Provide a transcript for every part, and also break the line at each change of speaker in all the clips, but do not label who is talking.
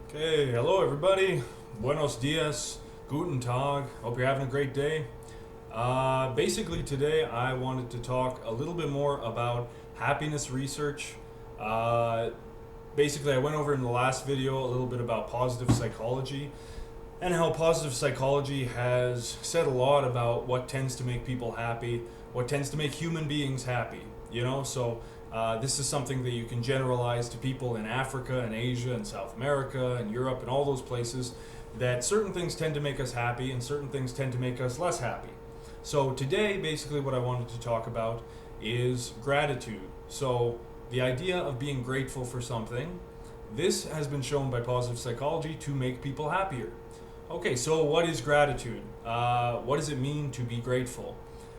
Okay, hello everybody. Buenos dias, guten tag. Hope you're having a great day. Basically, today I wanted to talk a little bit more about happiness research. Uh, Basically, I went over in the last video a little bit about positive psychology and how positive psychology has said a lot about what tends to make people happy, what tends to make human beings happy. This is something that you can generalize to people in Africa and Asia and South America and Europe and all those places, that certain things tend to make us happy and certain things tend to make us less happy. So today, basically, what I wanted to talk about is gratitude. So the idea of being grateful for something, this has been shown by positive psychology to make people happier. Okay, so what is gratitude? What does it mean to be grateful?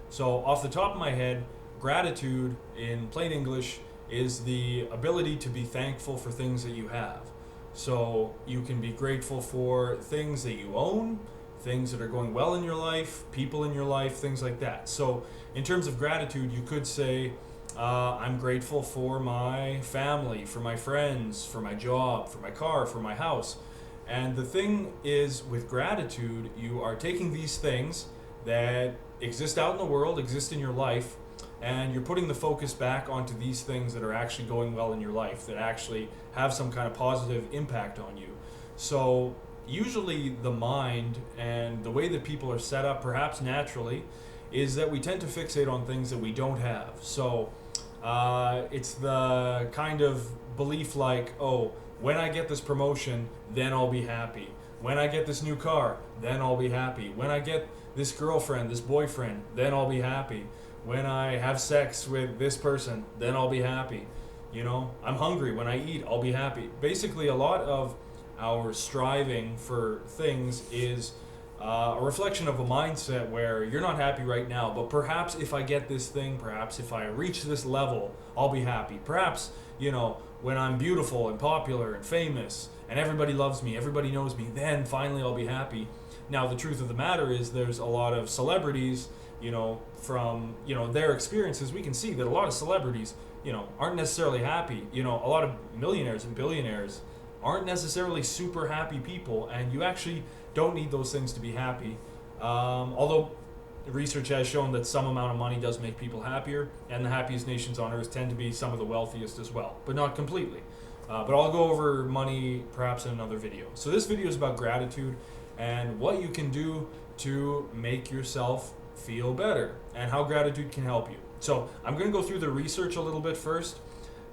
So, off the top of my head, gratitude in plain English is the ability to be thankful for things that you have. So, you can be grateful for things that you own, things that are going well in your life, people in your life, things like that. So, in terms of gratitude, you could say, I'm grateful for my family, for my friends, for my job, for my car, for my house. And the thing is, with gratitude, you are taking these things that exist out in the world, exist in your life, and you're putting the focus back onto these things that are actually going well in your life, that actually have some kind of positive impact on you. So, usually, the mind and the way that people are set up, perhaps naturally, is that we tend to fixate on things that we don't have. So, it's the kind of belief like, oh, when I get this promotion, then I'll be happy. When I get this new car, then I'll be happy. When I get this girlfriend, this boyfriend, then I'll be happy. When I have sex with this person, then I'll be happy. I'm hungry. When I eat, I'll be happy. Basically, a lot of our striving for things is a reflection of a mindset where you're not happy right now, but perhaps if I get this thing, perhaps if I reach this level, I'll be happy. Perhaps, when I'm beautiful and popular and famous and everybody loves me, everybody knows me, then finally I'll be happy. Now, the truth of the matter is there's a lot of celebrities, from, their experiences, we can see that a lot of celebrities, aren't necessarily happy. A lot of millionaires and billionaires aren't necessarily super happy people, and you actually don't need those things to be happy. Although research has shown that some amount of money does make people happier, and the happiest nations on earth tend to be some of the wealthiest as well, but not completely. But I'll go over money perhaps in another video. So this video is about gratitude and what you can do to make yourself feel better and how gratitude can help you. So I'm going to go through the research a little bit first.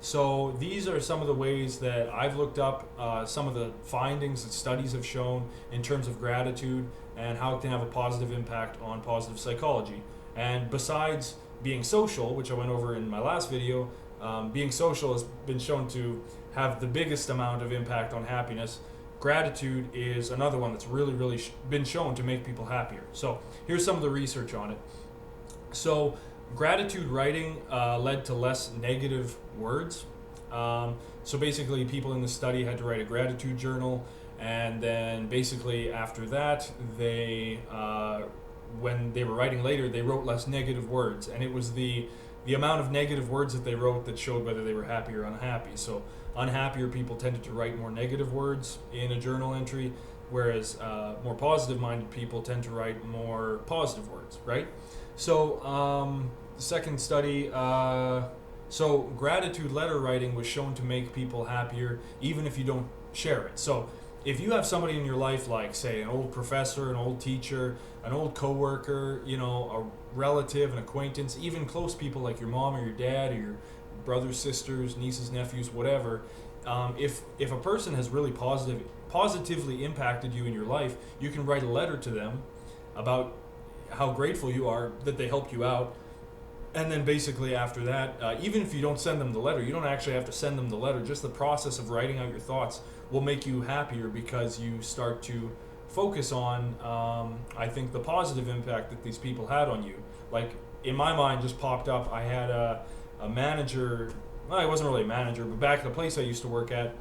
So these are some of the ways that I've looked up, some of the findings that studies have shown in terms of gratitude and how it can have a positive impact on positive psychology. And besides being social, which I went over in my last video, being social has been shown to have the biggest amount of impact on happiness. Gratitude is another one that's really been shown to make people happier. So here's some of the research on it. So gratitude writing led to less negative words. So basically, people in the study had to write a gratitude journal, and then basically after that, they when they were writing later, they wrote less negative words, and it was the amount of negative words that they wrote that showed whether they were happy or unhappy. So unhappier people tended to write more negative words in a journal entry, whereas more positive-minded people tend to write more positive words, right? So the second study, so gratitude letter writing was shown to make people happier even if you don't share it. So if you have somebody in your life, like say an old professor, an old teacher, an old coworker, a relative, an acquaintance, even close people like your mom or your dad or your brothers, sisters, nieces, nephews, whatever, if a person has really positively impacted you in your life, you can write a letter to them about how grateful you are that they helped you out. And then basically after that, even if you don't send them the letter, you don't actually have to send them the letter. Just the process of writing out your thoughts will make you happier because you start to focus on, I think, the positive impact that these people had on you. Like, in my mind just popped up, I had a manager, well, he wasn't really a manager, but back at the place I used to work at,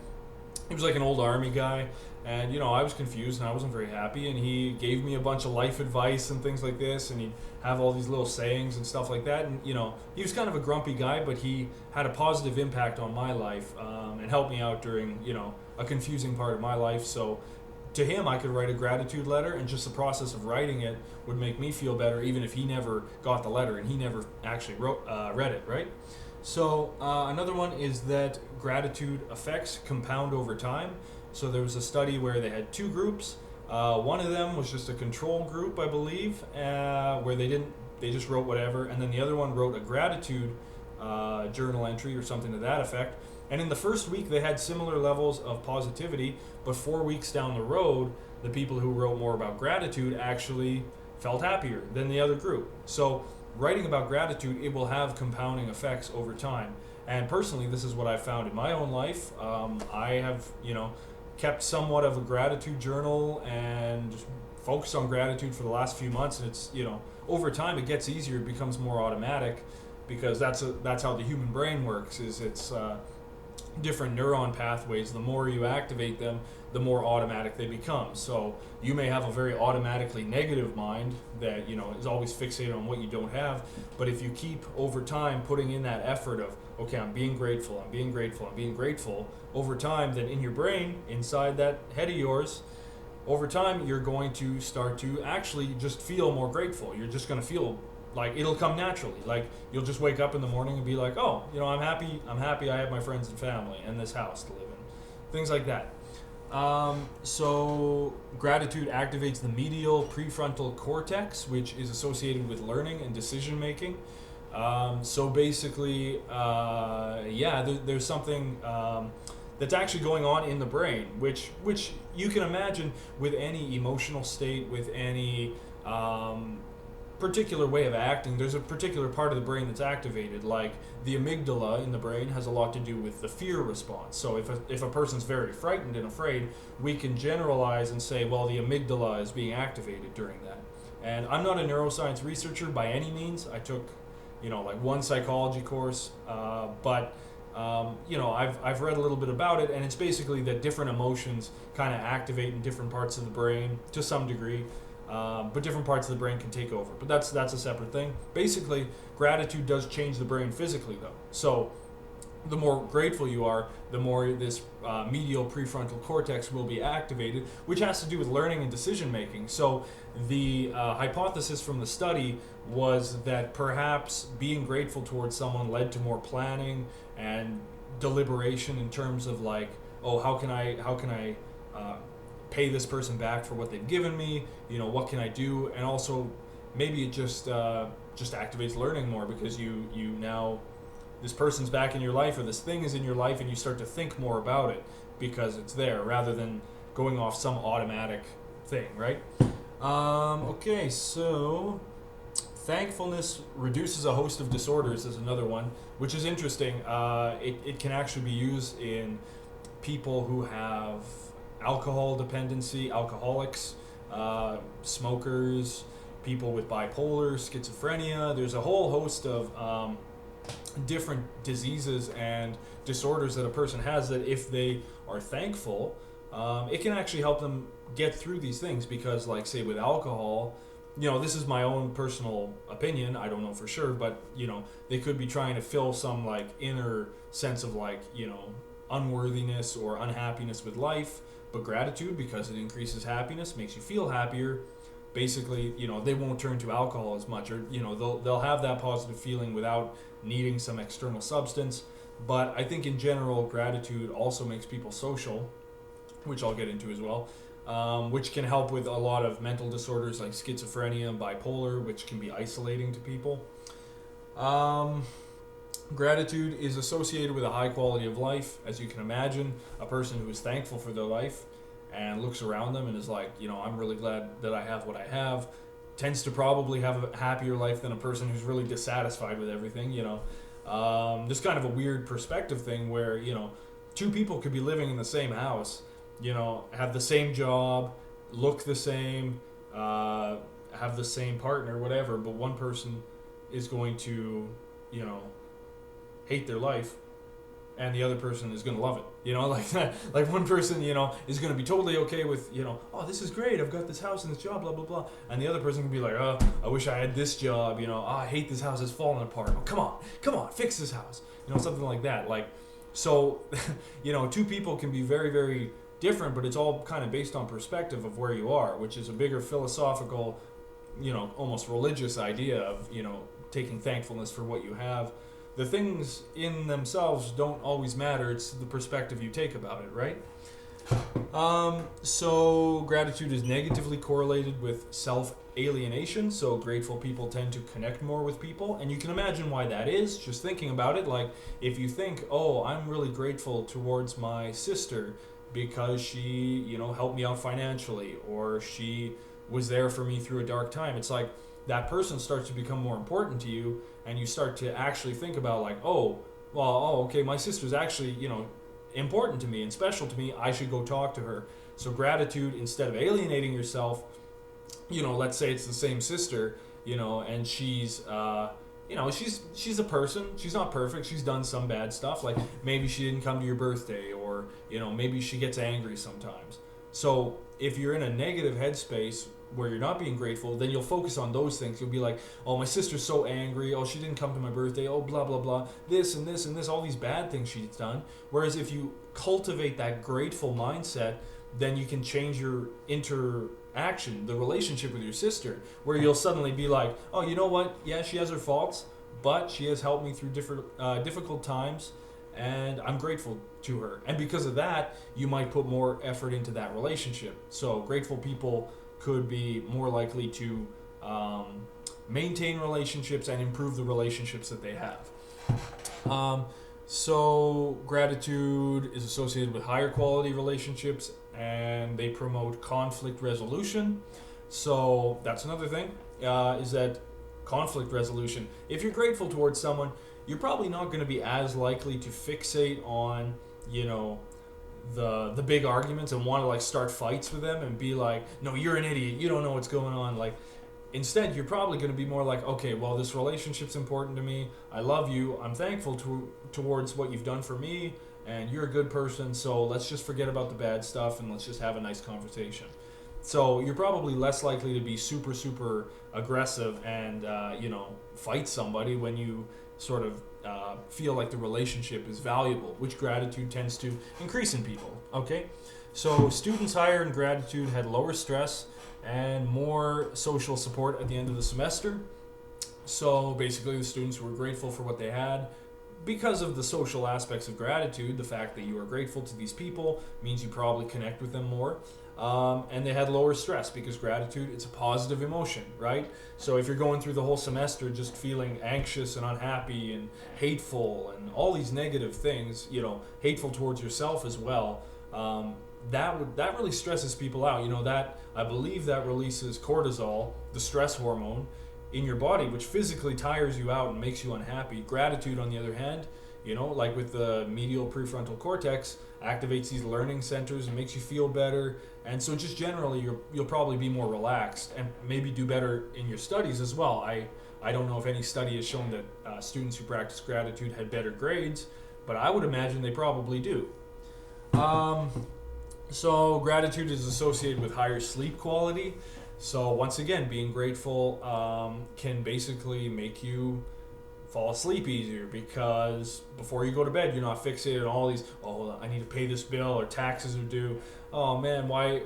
he was like an old army guy, and I was confused and I wasn't very happy, and he gave me a bunch of life advice and things like this, and he'd have all these little sayings and stuff like that, and he was kind of a grumpy guy, but he had a positive impact on my life, and helped me out during a confusing part of my life. So to him, I could write a gratitude letter, and just the process of writing it would make me feel better, even if he never got the letter and he never actually read it, right? So another one is that gratitude effects compound over time. So there was a study where they had two groups. One of them was just a control group, I believe, where they just wrote whatever, and then the other one wrote a gratitude journal entry or something to that effect. And in the first week, they had similar levels of positivity, but 4 weeks down the road, the people who wrote more about gratitude actually felt happier than the other group. So writing about gratitude, it will have compounding effects over time. And personally, this is what I've found in my own life. I have, kept somewhat of a gratitude journal and just focused on gratitude for the last few months. And it's, over time, it gets easier. It becomes more automatic, because that's how the human brain works. It's different neuron pathways. The more you activate them, the more automatic they become. So you may have a very automatically negative mind that is always fixated on what you don't have, but if you keep over time putting in that effort of, okay, I'm being grateful, I'm being grateful, I'm being grateful, over time, then in your brain, inside that head of yours, over time you're going to start to actually just feel more grateful. You're just going to feel like it'll come naturally. Like you'll just wake up in the morning and be like, oh, I'm happy I have my friends and family and this house to live in. Things like that. So gratitude activates the medial prefrontal cortex, which is associated with learning and decision making. So basically, there's something that's actually going on in the brain, which you can imagine with any emotional state, with any particular way of acting. There's a particular part of the brain that's activated, like the amygdala in the brain has a lot to do with the fear response. So if a person's very frightened and afraid, we can generalize and say, well, the amygdala is being activated during that. And I'm not a neuroscience researcher by any means. I took one psychology course, but I've read a little bit about it, and it's basically that different emotions kind of activate in different parts of the brain to some degree. But different parts of the brain can take over. But that's a separate thing. Basically, gratitude does change the brain physically, though. So the more grateful you are, the more this medial prefrontal cortex will be activated, which has to do with learning and decision making. So the hypothesis from the study was that perhaps being grateful towards someone led to more planning and deliberation in terms of like, oh, how can I pay this person back for what they've given me? What can I do? And also, maybe it just activates learning more, because you now, this person's back in your life, or this thing is in your life, and you start to think more about it because it's there, rather than going off some automatic thing, right? Okay, so thankfulness reduces a host of disorders is another one, which is interesting. It can actually be used in people who have alcohol dependency, alcoholics, smokers, people with bipolar, schizophrenia. There's a whole host of different diseases and disorders that a person has, that if they are thankful, it can actually help them get through these things. Because, like, say with alcohol, this is my own personal opinion, I don't know for sure, but they could be trying to fill some like inner sense of like unworthiness or unhappiness with life. But gratitude, because it increases happiness, makes you feel happier. Basically, they won't turn to alcohol as much, or they'll have that positive feeling without needing some external substance. But I think in general, gratitude also makes people social, which I'll get into as well, which can help with a lot of mental disorders like schizophrenia and bipolar, which can be isolating to people. Gratitude is associated with a high quality of life. As you can imagine, a person who is thankful for their life and looks around them and is like, I'm really glad that I have what I have, tends to probably have a happier life than a person who's really dissatisfied with everything. There's kind of a weird perspective thing where, two people could be living in the same house, have the same job, look the same, have the same partner, whatever, but one person is going to, hate their life, and the other person is going to love it, like that. Like one person, is going to be totally okay with, oh, this is great, I've got this house and this job, blah, blah, blah. And the other person can be like, oh, I wish I had this job, oh, I hate this house, it's falling apart. Oh, come on, fix this house. Something like that. Like, So, two people can be very, very different, but it's all kind of based on perspective of where you are, which is a bigger philosophical, almost religious idea of, taking thankfulness for what you have. The things in themselves don't always matter. It's the perspective you take about it, right? So gratitude is negatively correlated with self-alienation. So grateful people tend to connect more with people. And you can imagine why that is, just thinking about it. Like, if you think, oh, I'm really grateful towards my sister because she, helped me out financially, or she was there for me through a dark time. It's like that person starts to become more important to you, and you start to actually think about, like, okay, my sister's actually, important to me and special to me. I should go talk to her. So gratitude, instead of alienating yourself, let's say it's the same sister, and she's she's a person. She's not perfect. She's done some bad stuff. Like, maybe she didn't come to your birthday, or maybe she gets angry sometimes. So if you're in a negative headspace where you're not being grateful, then you'll focus on those things. You'll be like, oh, my sister's so angry. Oh, she didn't come to my birthday. Oh, blah, blah, blah. This and this and this, all these bad things she's done. Whereas if you cultivate that grateful mindset, then you can change your interaction, the relationship with your sister, where you'll suddenly be like, oh, you know what? Yeah, she has her faults, but she has helped me through difficult times, and I'm grateful to her. And because of that, you might put more effort into that relationship. So grateful people could be more likely to maintain relationships and improve the relationships that they have. So gratitude is associated with higher quality relationships, and they promote conflict resolution. So that's another thing, is that conflict resolution. If you're grateful towards someone, you're probably not going to be as likely to fixate on, the big arguments and want to, like, start fights with them and be like, no, you're an idiot, you don't know what's going on. Like, instead, you're probably going to be more like, okay, well, this relationship's important to me. I love you. I'm thankful towards what you've done for me, and you're a good person. So let's just forget about the bad stuff and let's just have a nice conversation. So you're probably less likely to be super, super aggressive and, fight somebody when you sort of feel like the relationship is valuable, which gratitude tends to increase in people. Okay, so students higher in gratitude had lower stress and more social support at the end of the semester. So basically, the students were grateful for what they had. Because of the social aspects of gratitude, the fact that you are grateful to these people means you probably connect with them more. And they had lower stress because gratitude, it's a positive emotion, right? So if you're going through the whole semester just feeling anxious and unhappy and hateful and all these negative things, hateful towards yourself as well, that really stresses people out. That, I believe, that releases cortisol, the stress hormone, in your body, which physically tires you out and makes you unhappy. Gratitude, on the other hand, like with the medial prefrontal cortex, activates these learning centers and makes you feel better. And so just generally, you'll probably be more relaxed and maybe do better in your studies as well. I don't know if any study has shown that students who practice gratitude had better grades, but I would imagine they probably do. So gratitude is associated with higher sleep quality. So once again, being grateful can basically make you fall asleep easier, because before you go to bed, you're not fixated on all these, oh, I need to pay this bill, or taxes are due. Oh man, why,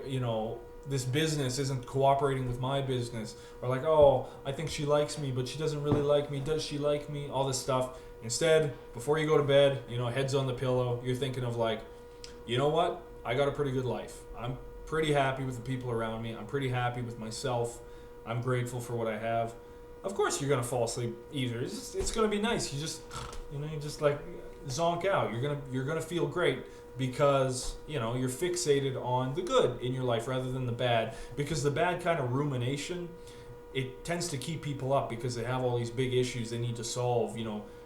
this business isn't cooperating with my business. Or like, oh, I think she likes me, but she doesn't really like me. Does she like me? All this stuff. Instead, before you go to bed, heads on the pillow, you're thinking of like, you know what? I got a pretty good life. I'm pretty happy with the people around me. I'm pretty happy with myself. I'm grateful for what I have. Of course you're going to fall asleep easier. It's going to be nice. You just like zonk out. You're going to feel great because, you're fixated on the good in your life rather than the bad, because the bad kind of rumination, it tends to keep people up because they have all these big issues they need to solve,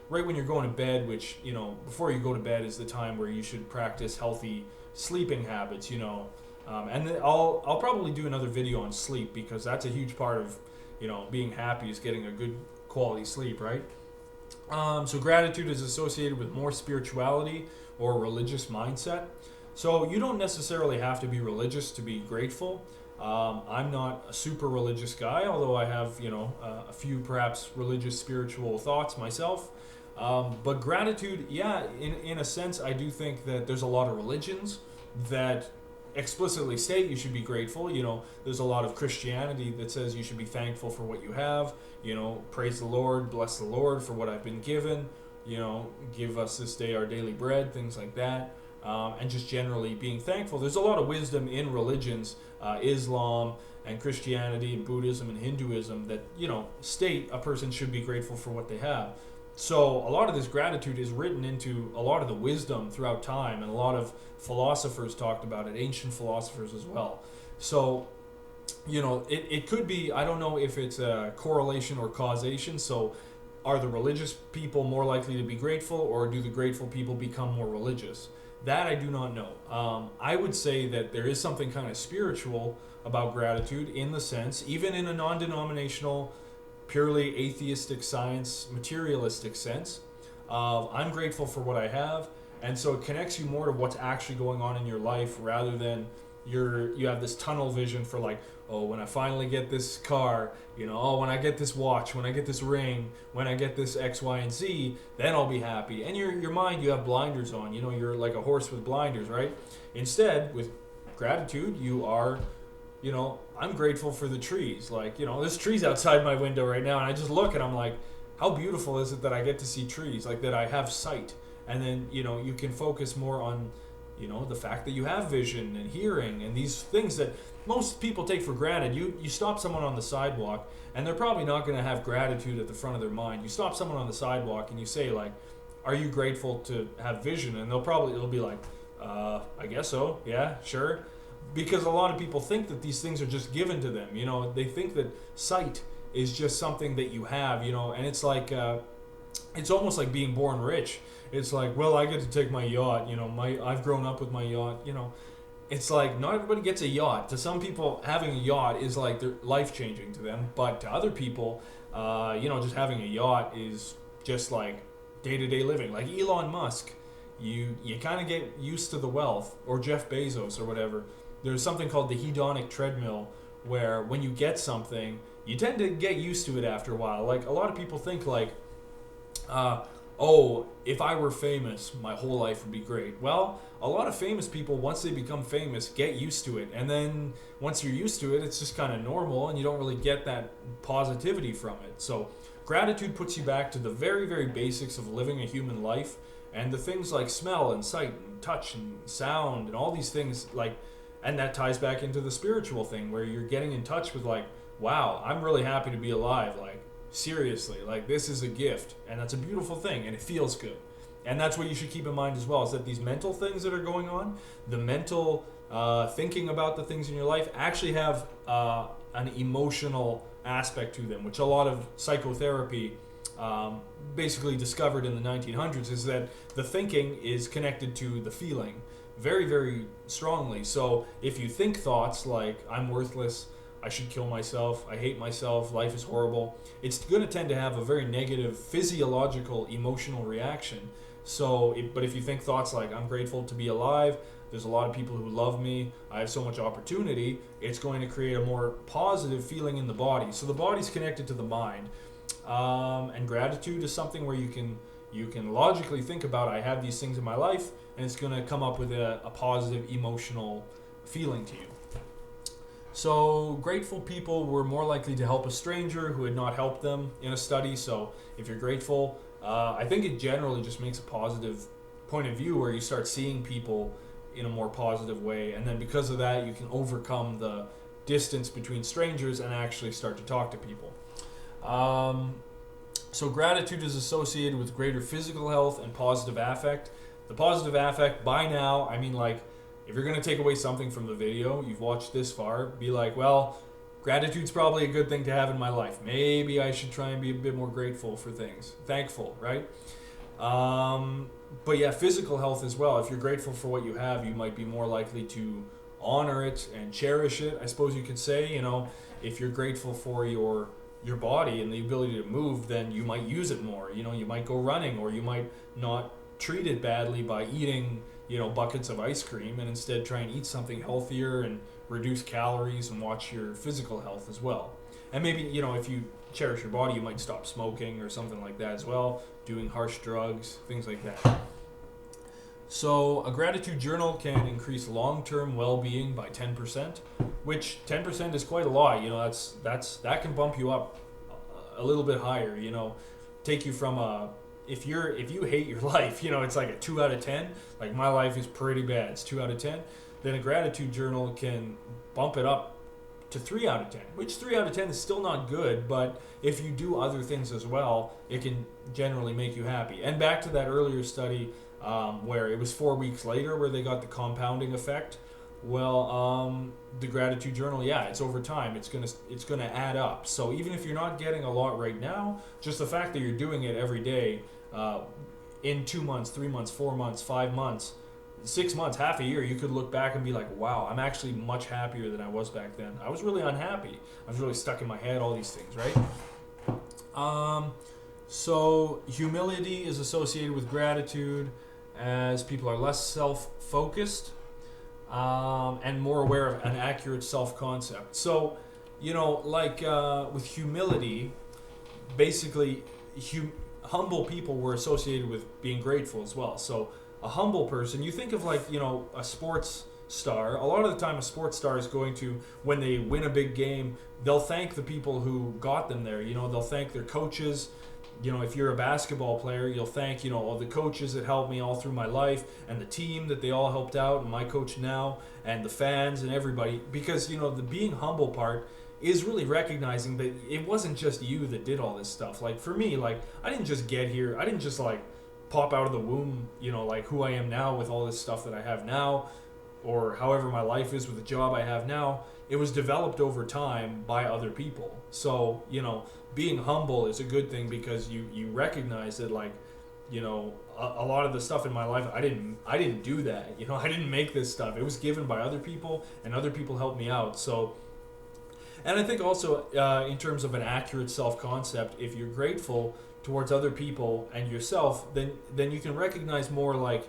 right when you're going to bed, which, before you go to bed is the time where you should practice healthy sleeping habits, and then I'll probably do another video on sleep, because that's a huge part of, being happy, is getting a good quality sleep, right? So gratitude is associated with more spirituality or religious mindset. So you don't necessarily have to be religious to be grateful. I'm not a super religious guy, although I have, a few perhaps religious spiritual thoughts myself. But gratitude, yeah, in a sense, I do think that there's a lot of religions that explicitly state you should be grateful. You know, there's a lot of Christianity that says you should be thankful for what you have. You know, praise the Lord, bless the Lord for what I've been given. You know, give us this day our daily bread, things like that. And just generally being thankful. There's a lot of wisdom in religions, Islam and Christianity and Buddhism and Hinduism that, you know, state a person should be grateful for what they have. So a lot of this gratitude is written into a lot of the wisdom throughout time, and a lot of philosophers talked about it, ancient philosophers as well. So, you know, it could be, I don't know if it's a correlation or causation. So are the religious people more likely to be grateful, or do the grateful people become more religious? That I do not know. I would say that there is something kind of spiritual about gratitude, in the sense, even in a non-denominational, purely atheistic science, materialistic sense, of I'm grateful for what I have, and so it connects you more to what's actually going on in your life, rather than you have this tunnel vision for like, oh, when I finally get this car, you know, oh, when I get this watch, when I get this ring, when I get this X, Y, and Z, then I'll be happy. And your mind, you have blinders on. You know, you're like a horse with blinders, right? Instead, with gratitude, you are, you know, I'm grateful for the trees. Like, you know, there's trees outside my window right now, and I just look and I'm like, how beautiful is it that I get to see trees, like that I have sight. And then, you know, you can focus more on, you know, the fact that you have vision and hearing and these things that most people take for granted. You stop someone on the sidewalk, and they're probably not going to have gratitude at the front of their mind. You stop someone on the sidewalk and you say, like, are you grateful to have vision? And it'll be like, I guess so, yeah, sure. Because a lot of people think that these things are just given to them. You know, they think that sight is just something that you have, you know, and it's like, it's almost like being born rich. It's like, well, I get to take my yacht, you know, I've grown up with my yacht, you know. It's like, not everybody gets a yacht. To some people, having a yacht is like they're life-changing to them, but to other people, you know, just having a yacht is just like day-to-day living. Like Elon Musk, you kind of get used to the wealth, or Jeff Bezos or whatever. There's something called the hedonic treadmill, where when you get something, you tend to get used to it after a while. Like a lot of people think like, oh, if I were famous, my whole life would be great. Well, a lot of famous people, once they become famous, get used to it. And then once you're used to it, it's just kind of normal, and you don't really get that positivity from it. So gratitude puts you back to the very, very basics of living a human life, and the things like smell and sight and touch and sound and all these things, like, and that ties back into the spiritual thing, where you're getting in touch with like, wow, I'm really happy to be alive. Like, seriously, like, this is a gift, and that's a beautiful thing, and it feels good. And that's what you should keep in mind as well, is that these mental things that are going on, the mental thinking about the things in your life, actually have an emotional aspect to them, which a lot of psychotherapy basically discovered in the 1900s, is that the thinking is connected to the feeling very, very strongly. So if you think thoughts like, I'm worthless, I should kill myself, I hate myself, life is horrible, it's going to tend to have a very negative physiological, emotional reaction. So, but if you think thoughts like, I'm grateful to be alive, there's a lot of people who love me, I have so much opportunity, it's going to create a more positive feeling in the body. So the body's connected to the mind. And gratitude is something where you can logically think about, I have these things in my life, and it's going to come up with a positive emotional feeling to you. So grateful people were more likely to help a stranger who had not helped them in a study. So if you're grateful, I think it generally just makes a positive point of view, where you start seeing people in a more positive way. And then because of that, you can overcome the distance between strangers and actually start to talk to people. So gratitude is associated with greater physical health and positive affect. The positive affect, by now, I mean, like, if you're going to take away something from the video, you've watched this far, be like, well, gratitude's probably a good thing to have in my life. Maybe I should try and be a bit more grateful for things. Thankful, right? But yeah, physical health as well. If you're grateful for what you have, you might be more likely to honor it and cherish it. I suppose you could say, you know, if you're grateful for your body and the ability to move, then you might use it more. You know, you might go running, or you might not treat it badly by eating, you know, buckets of ice cream, and instead try and eat something healthier and reduce calories and watch your physical health as well. And maybe, you know, if you cherish your body, you might stop smoking or something like that as well, doing harsh drugs, things like that. So a gratitude journal can increase long-term well-being by 10%, which 10% is quite a lot. You know, that can bump you up a little bit higher. You know, take you from if you hate your life, you know, it's like a 2 out of 10. Like my life is pretty bad. It's 2 out of 10. Then a gratitude journal can bump it up to 3 out of 10, which 3 out of 10 is still not good, but if you do other things as well, it can generally make you happy. And back to that earlier study where it was 4 weeks later where they got the compounding effect. Well, the gratitude journal, yeah, it's over time. It's gonna add up. So even if you're not getting a lot right now, just the fact that you're doing it every day, in 2 months, 3 months, 4 months, 5 months, 6 months, half a year, you could look back and be like, wow, I'm actually much happier than I was back then. I was really unhappy. I was really stuck in my head, all these things, right? So humility is associated with gratitude as people are less self-focused and more aware of an accurate self-concept. So, you know, like with humility, basically humble people were associated with being grateful as well. So a humble person, you think of like, you know, a sports star. A lot of the time a sports star is going to, when they win a big game, they'll thank the people who got them there. You know, they'll thank their coaches. You know, if you're a basketball player, you'll thank, you know, all the coaches that helped me all through my life, and the team that they all helped out, and my coach now, and the fans and everybody. Because, you know, the being humble part is really recognizing that it wasn't just you that did all this stuff. Like for me, like I didn't just get here. I didn't just like pop out of the womb, you know, like who I am now with all this stuff that I have now, or however my life is with the job I have now. It was developed over time by other people. So, you know, being humble is a good thing because you recognize that, like, you know, a lot of the stuff in my life, I didn't do that. You know, I didn't make this stuff. It was given by other people, and other people helped me out. So, and I think also in terms of an accurate self-concept, if you're grateful towards other people and yourself, then you can recognize more like,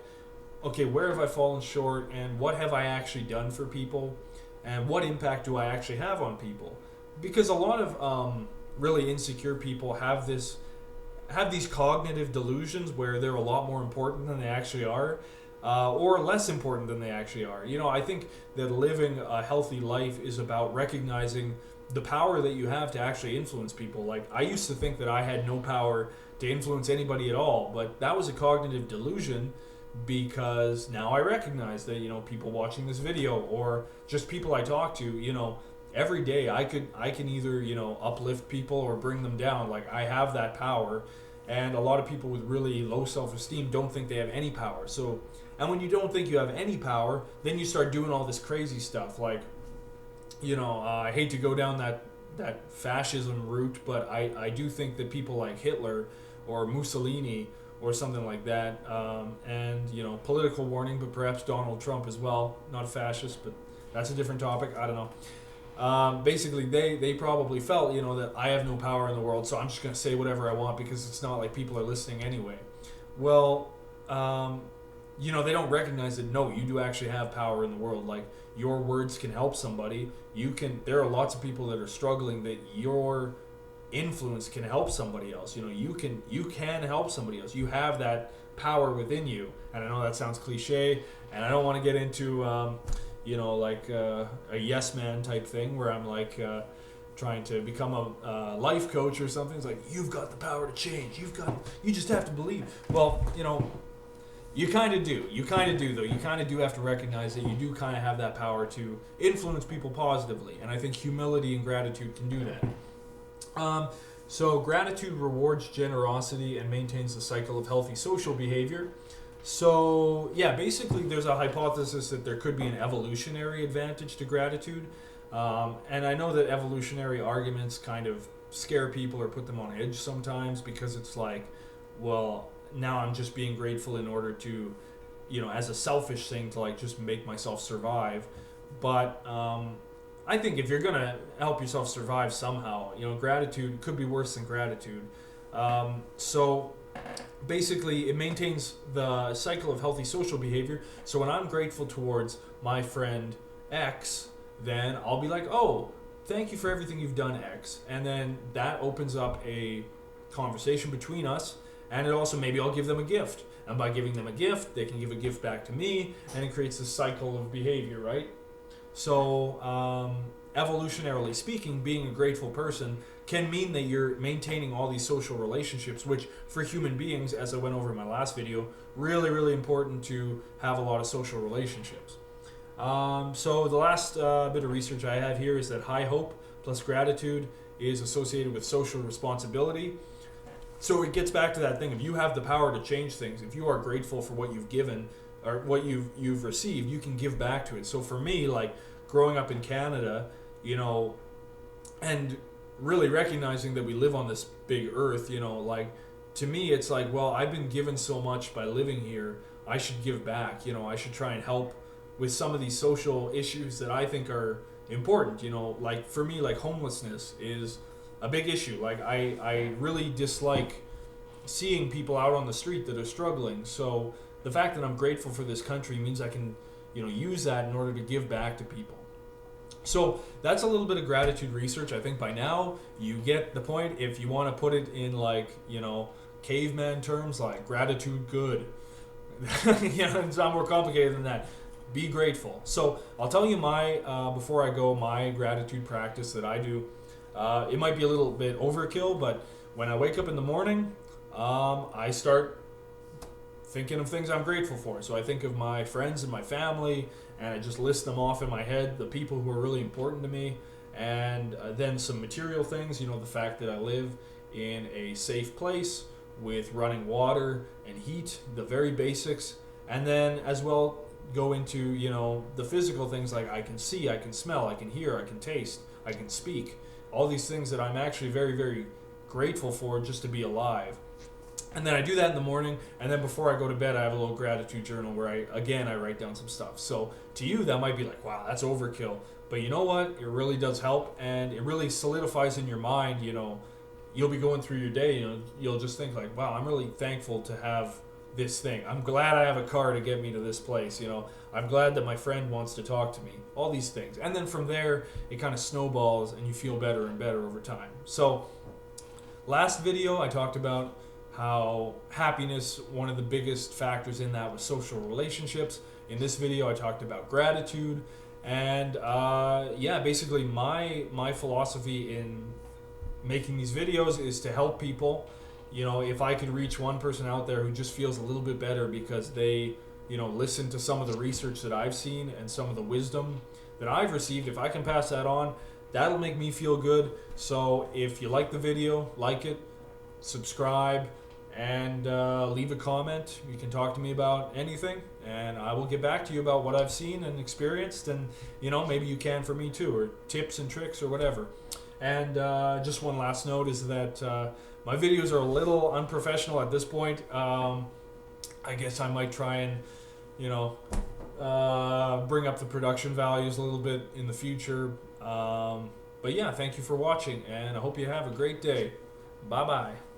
okay, where have I fallen short, and what have I actually done for people, and what impact do I actually have on people? Because a lot of really insecure people have these cognitive delusions where they're a lot more important than they actually are, or less important than they actually are. You know, I think that living a healthy life is about recognizing the power that you have to actually influence people. Like, I used to think that I had no power to influence anybody at all, but that was a cognitive delusion, because now I recognize that, you know, people watching this video or just people I talk to, you know, every day I can either, you know, uplift people or bring them down. Like, I have that power, and a lot of people with really low self-esteem don't think they have any power. So, and when you don't think you have any power, then you start doing all this crazy stuff. Like, you know, I hate to go down that fascism route, but I do think that people like Hitler or Mussolini or something like that, and, you know, political warning, but perhaps Donald Trump as well, not a fascist, but that's a different topic, I don't know. Basically, they probably felt, you know, that I have no power in the world, so I'm just going to say whatever I want because it's not like people are listening anyway. Well, you know, they don't recognize that, no, you do actually have power in the world. Like, your words can help somebody. There are lots of people that are struggling, that your influence can help somebody else. You know, you can help somebody else. You have that power within you. And I know that sounds cliche, and I don't want to get into you know, like a yes man type thing where I'm like trying to become a life coach or something. It's like, you've got the power to change. You just have to believe. Well, you know, you kind of do. You kind of do, though. You kind of do have to recognize that you do kind of have that power to influence people positively. And I think humility and gratitude can do that. So gratitude rewards generosity and maintains the cycle of healthy social behavior. So, yeah, basically there's a hypothesis that there could be an evolutionary advantage to gratitude. And I know that evolutionary arguments kind of scare people or put them on edge sometimes, because it's like, well, now I'm just being grateful in order to, you know, as a selfish thing to like just make myself survive. But I think if you're going to help yourself survive somehow, you know, gratitude could be worse than gratitude. So basically it maintains the cycle of healthy social behavior. So when I'm grateful towards my friend X, then I'll be like, oh, thank you for everything you've done, X. And then that opens up a conversation between us, and it also, maybe I'll give them a gift. And by giving them a gift, they can give a gift back to me, and it creates this cycle of behavior, right? So, evolutionarily speaking, being a grateful person can mean that you're maintaining all these social relationships, which for human beings, as I went over in my last video, really, really important to have a lot of social relationships. So the last bit of research I have here is that high hope plus gratitude is associated with social responsibility. So it gets back to that thing. If you have the power to change things, if you are grateful for what you've given or what you've received, you can give back to it. So for me, like growing up in Canada, you know, and really recognizing that we live on this big earth, you know, like to me it's like, well, I've been given so much by living here, I should give back. You know, I should try and help with some of these social issues that I think are important. You know, like for me, like homelessness is a big issue. Like I really dislike seeing people out on the street that are struggling. So the fact that I'm grateful for this country means I can, you know, use that in order to give back to people. So that's a little bit of gratitude research. I think by now you get the point. If you want to put it in like, you know, caveman terms, like gratitude good. You know, it's not more complicated than that. Be grateful. So I'll tell you my, before I go, my gratitude practice that I do. It might be a little bit overkill, but when I wake up in the morning, I start thinking of things I'm grateful for. So I think of my friends and my family, and I just list them off in my head, the people who are really important to me, and then some material things, you know, the fact that I live in a safe place with running water and heat, the very basics, and then as well go into, you know, the physical things like I can see, I can smell, I can hear, I can taste, I can speak. All these things that I'm actually very, very grateful for just to be alive. And then I do that in the morning, and then before I go to bed, I have a little gratitude journal where I write down some stuff. So to you, that might be like, wow, that's overkill. But you know what? It really does help, and it really solidifies in your mind, you know, you'll be going through your day, you know, you'll just think like, wow, I'm really thankful to have this thing. I'm glad I have a car to get me to this place, you know. I'm glad that my friend wants to talk to me. All these things. And then from there, it kind of snowballs, and you feel better and better over time. So last video, I talked about how happiness, one of the biggest factors in that was social relationships. In this video, I talked about gratitude. And yeah, basically my philosophy in making these videos is to help people. You know, if I could reach one person out there who just feels a little bit better because they, you know, listen to some of the research that I've seen and some of the wisdom that I've received, if I can pass that on, that'll make me feel good. So if you like the video, like it, subscribe, and leave a comment. You can talk to me about anything, and I will get back to you about what I've seen and experienced, and, you know, maybe you can for me too, or tips and tricks or whatever. And just one last note is that my videos are a little unprofessional at this point. I guess I might try and, you know, bring up the production values a little bit in the future. But yeah, thank you for watching, and I hope you have a great day. Bye-bye.